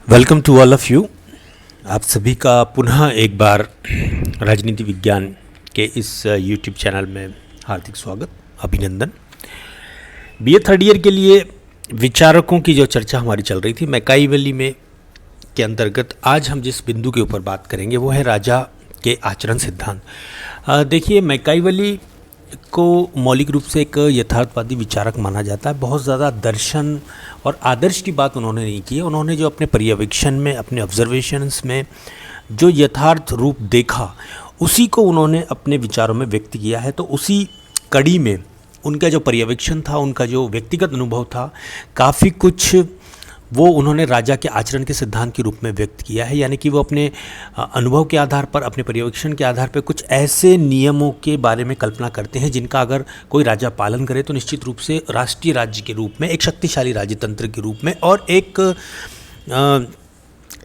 Welcome to all of you. आप सभी का पुनः एक बार राजनीति विज्ञान के इस यूट्यूब चैनल में हार्दिक स्वागत, अभिनंदन। बीए थर्ड ईयर के लिए विचारकों की जो चर्चा हमारी चल रही थी मैकाइवेली में के अंतर्गत आज हम जिस बिंदु के ऊपर बात करेंगे वो है राजा के आचरण सिद्धांत। देखिए, मैकाइवेली को मौलिक रूप से एक यथार्थवादी विचारक माना जाता है। बहुत ज़्यादा दर्शन और आदर्श की बात उन्होंने नहीं की है। उन्होंने जो अपने पर्यवेक्षण में, अपने ऑब्जर्वेशंस में जो यथार्थ रूप देखा उसी को उन्होंने अपने विचारों में व्यक्त किया है। तो उसी कड़ी में उनका जो पर्यवेक्षण था, उनका जो व्यक्तिगत अनुभव था, काफ़ी कुछ वो उन्होंने राजा के आचरण के सिद्धांत के रूप में व्यक्त किया है। यानी कि वो अपने अनुभव के आधार पर, अपने पर्यवेक्षण के आधार पर कुछ ऐसे नियमों के बारे में कल्पना करते हैं जिनका अगर कोई राजा पालन करे तो निश्चित रूप से राष्ट्रीय राज्य के रूप में, एक शक्तिशाली राज्यतंत्र के रूप में और एक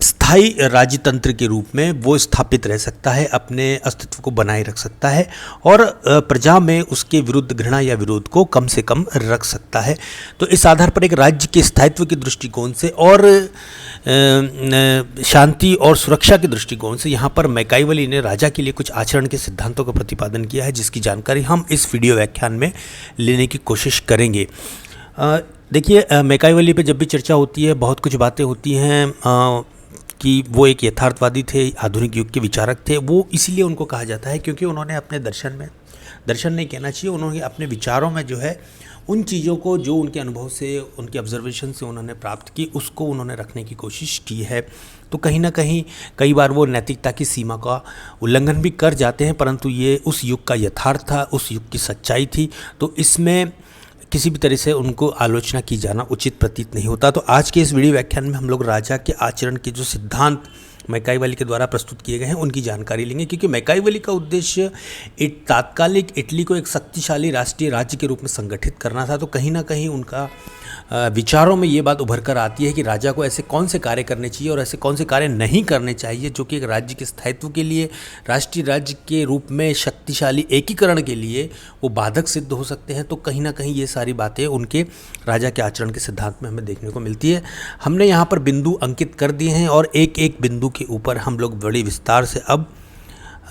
स्थायी राज्यतंत्र के रूप में वो स्थापित रह सकता है, अपने अस्तित्व को बनाए रख सकता है और प्रजा में उसके विरुद्ध घृणा या विरोध को कम से कम रख सकता है। तो इस आधार पर एक राज्य के स्थायित्व के दृष्टिकोण से और शांति और सुरक्षा के दृष्टिकोण से यहाँ पर मैकाइवेली ने राजा के लिए कुछ आचरण के सिद्धांतों का प्रतिपादन किया है, जिसकी जानकारी हम इस वीडियो व्याख्यान में लेने की कोशिश करेंगे। देखिए, मैकाइवेली पे जब भी चर्चा होती है बहुत कुछ बातें होती हैं कि वो एक यथार्थवादी थे, आधुनिक युग के विचारक थे। वो इसीलिए उनको कहा जाता है क्योंकि उन्होंने अपने दर्शन में, दर्शन नहीं कहना चाहिए, उन्होंने अपने विचारों में जो है उन चीज़ों को जो उनके अनुभव से, उनके ऑब्जर्वेशन से उन्होंने प्राप्त की, उसको उन्होंने रखने की कोशिश की है। तो कहीं ना कहीं कई बार वो नैतिकता की सीमा का उल्लंघन भी कर जाते हैं, परंतु ये उस युग का यथार्थ था, उस युग की सच्चाई थी। तो इसमें किसी भी तरह से उनको आलोचना की जाना उचित प्रतीत नहीं होता। तो आज के इस वीडियो व्याख्यान में हम लोग राजा के आचरण के जो सिद्धांत मैकाइवेली के द्वारा प्रस्तुत किए गए हैं उनकी जानकारी लेंगे, क्योंकि मैकाइवेली का उद्देश्य एक तात्कालिक इटली को एक शक्तिशाली राष्ट्रीय राज्य के रूप में संगठित करना था। तो कहीं ना कहीं उनका विचारों में ये बात उभर कर आती है कि राजा को ऐसे कौन से कार्य करने चाहिए और ऐसे कौन से कार्य नहीं करने चाहिए जो कि एक राज्य के स्थायित्व के लिए, राष्ट्रीय राज्य के रूप में शक्तिशाली एकीकरण के लिए वो बाधक सिद्ध हो सकते हैं। तो कहीं ना कहीं ये सारी बातें उनके राजा के आचरण के सिद्धांत में हमें देखने को मिलती है। हमने यहाँ पर बिंदु अंकित कर दिए हैं और एक एक बिंदु के ऊपर हम लोग बड़ी विस्तार से अब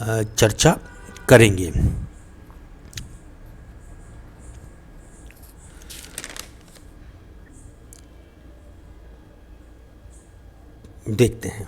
चर्चा करेंगे। देखते हैं।